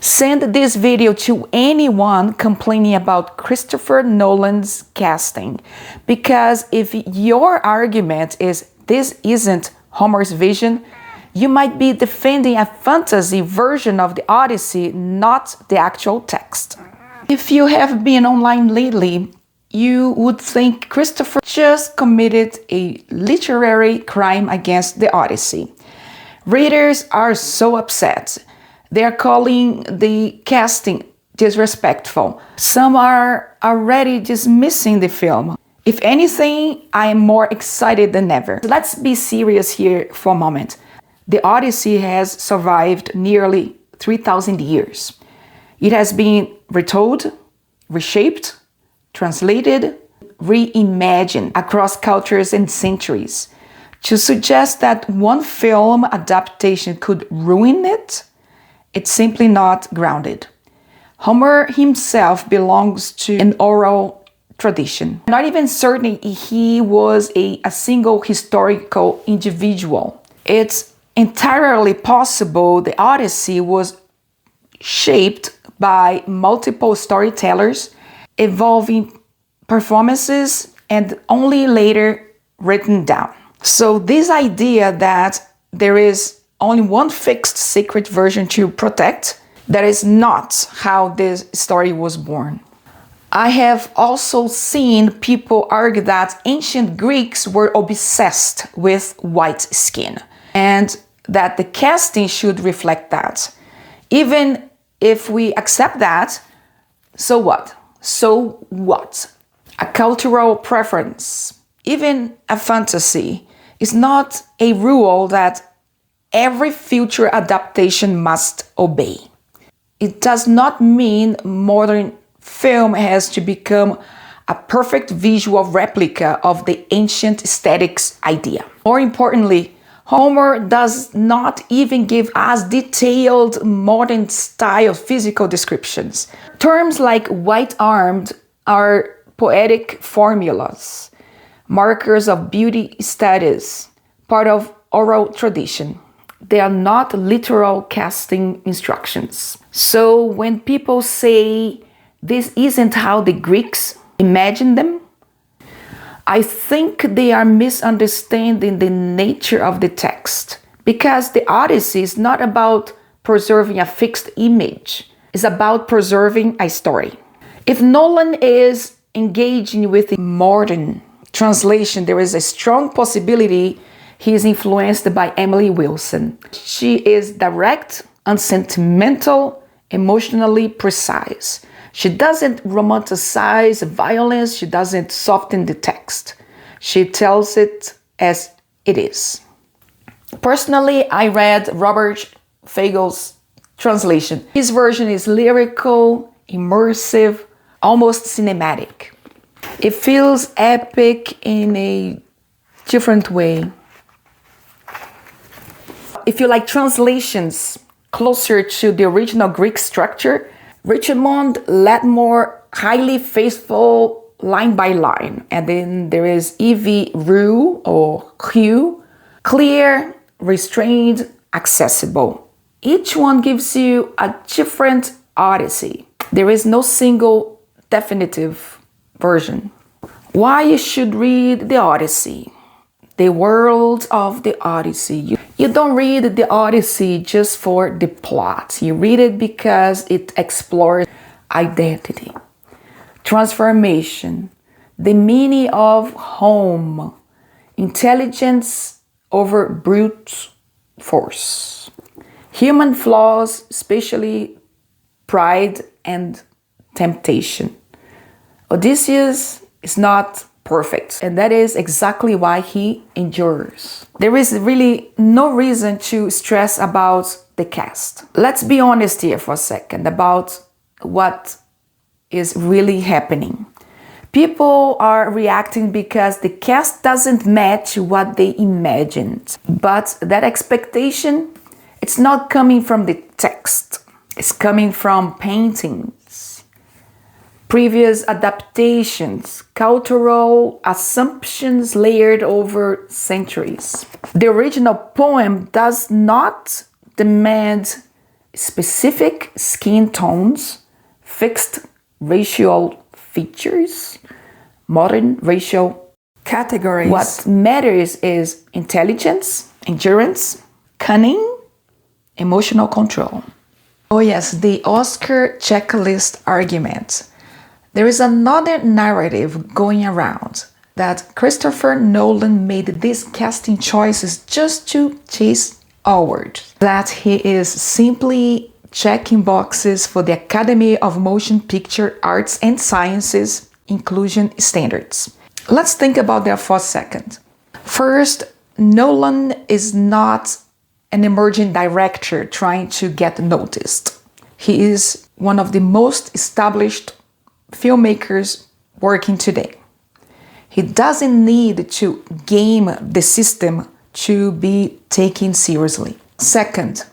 Send this video to anyone complaining about Christopher Nolan's casting, because if your argument is this isn't Homer's vision, you might be defending a fantasy version of the Odyssey, not the actual text. If you have been online lately, you would think Christopher just committed a literary crime against the Odyssey. Readers are so upset. They are calling the casting disrespectful. Some are already dismissing the film. If anything, I am more excited than ever. Let's be serious here for a moment. The Odyssey has survived nearly 3,000 years. It has been retold, reshaped, translated, reimagined across cultures and centuries. To suggest that one film adaptation could ruin it, it's simply not grounded. Homer himself belongs to an oral tradition. Not even certain he was a single historical individual. It's entirely possible the Odyssey was shaped by multiple storytellers, evolving performances, and only later written down. So this idea that there is only one fixed secret version to protect, that is not how this story was born. I have also seen people argue that ancient Greeks were obsessed with white skin, and that the casting should reflect that. Even if we accept that, so what? So what? A cultural preference, even a fantasy, is not a rule that every future adaptation must obey. It does not mean modern film has to become a perfect visual replica of the ancient aesthetics idea. More importantly, Homer does not even give us detailed modern style physical descriptions. Terms like white-armed are poetic formulas, markers of beauty status, part of oral tradition. They are not literal casting instructions. So when people say this isn't how the Greeks imagined them, I think they are misunderstanding the nature of the text, because the Odyssey is not about preserving a fixed image. It's about preserving a story. If Nolan is engaging with a modern translation, there is a strong possibility he is influenced by Emily Wilson. She is direct, unsentimental, emotionally precise. She doesn't romanticize violence. She doesn't soften the text. She tells it as it is. Personally, I read Robert Fagles' translation. His version is lyrical, immersive, almost cinematic. It feels epic in a different way. If you like translations closer to the original Greek structure, Richmond Latmore, highly faithful line by line. And then there is E.V. Rue or Hugh, clear, restrained, accessible. Each one gives you a different Odyssey. There is no single definitive version. Why you should read the Odyssey? The world of the Odyssey. You don't read the Odyssey just for the plot. You read it because it explores identity, transformation, the meaning of home, intelligence over brute force, human flaws, especially pride and temptation. Odysseus is not perfect, and that is exactly why he endures. There is really no reason to stress about the cast. Let's be honest here for a second about what is really happening. People are reacting because the cast doesn't match what they imagined. But that expectation, it's not coming from the text. It's coming from paintings, previous adaptations, cultural assumptions layered over centuries. The original poem does not demand specific skin tones, fixed racial features, modern racial categories. What matters is intelligence, endurance, cunning, emotional control. Oh yes, the Oscar checklist argument. There is another narrative going around that Christopher Nolan made these casting choices just to chase awards. That he is simply checking boxes for the Academy of Motion Picture Arts and Sciences inclusion standards. Let's think about that for a second. First, Nolan is not an emerging director trying to get noticed. He is one of the most established filmmakers working today. He doesn't need to game the system to be taken seriously. Second,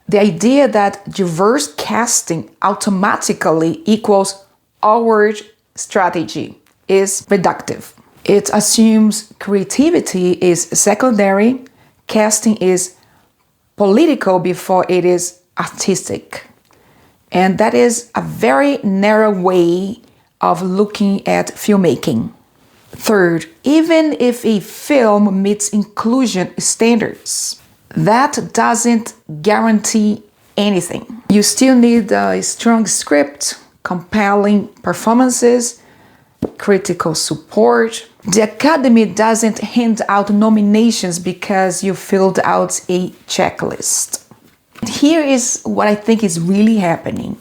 the idea that diverse casting automatically equals award strategy is reductive. It assumes creativity is secondary, casting is political before it is artistic. And that is a very narrow way of looking at filmmaking. Third, even if a film meets inclusion standards, that doesn't guarantee anything. You still need a strong script, compelling performances, critical support. The Academy doesn't hand out nominations because you filled out a checklist. Here is what I think is really happening.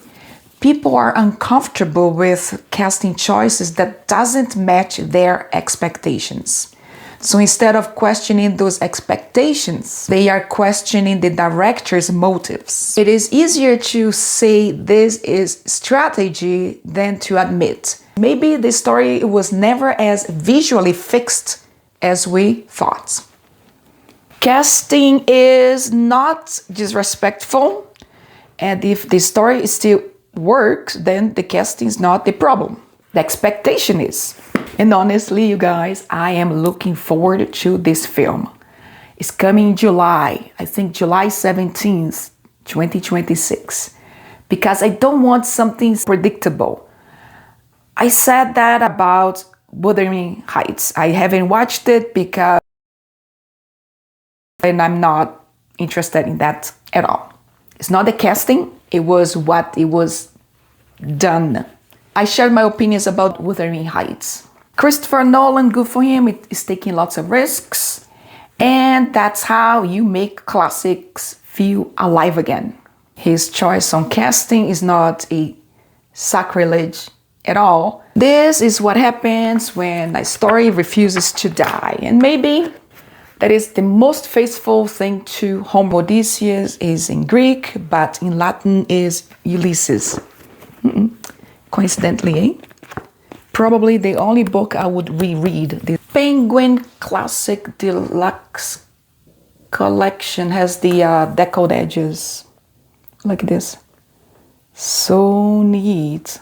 People are uncomfortable with casting choices that doesn't match their expectations. So instead of questioning those expectations, they are questioning the director's motives. It is easier to say this is strategy than to admit maybe the story was never as visually fixed as we thought. Casting is not disrespectful, and if the story still works, then the casting is not the problem. The expectation is. And honestly, you guys, I am looking forward to this film. It's coming in July, I think July 17th, 2026, because I don't want something predictable. I said that about Wuthering Heights. I haven't watched it because and I'm not interested in that at all. It's not the casting, it was what it was done. I shared my opinions about Wuthering Heights. Christopher Nolan, good for him, is taking lots of risks, and that's how you make classics feel alive again. His choice on casting is not a sacrilege at all. This is what happens when a story refuses to die, and maybe that is the most faithful thing to Homer. Odysseus is in Greek, but in Latin is Ulysses. Coincidentally, eh? Probably the only book I would reread. The Penguin Classic Deluxe Collection has the deckled edges like this. So neat.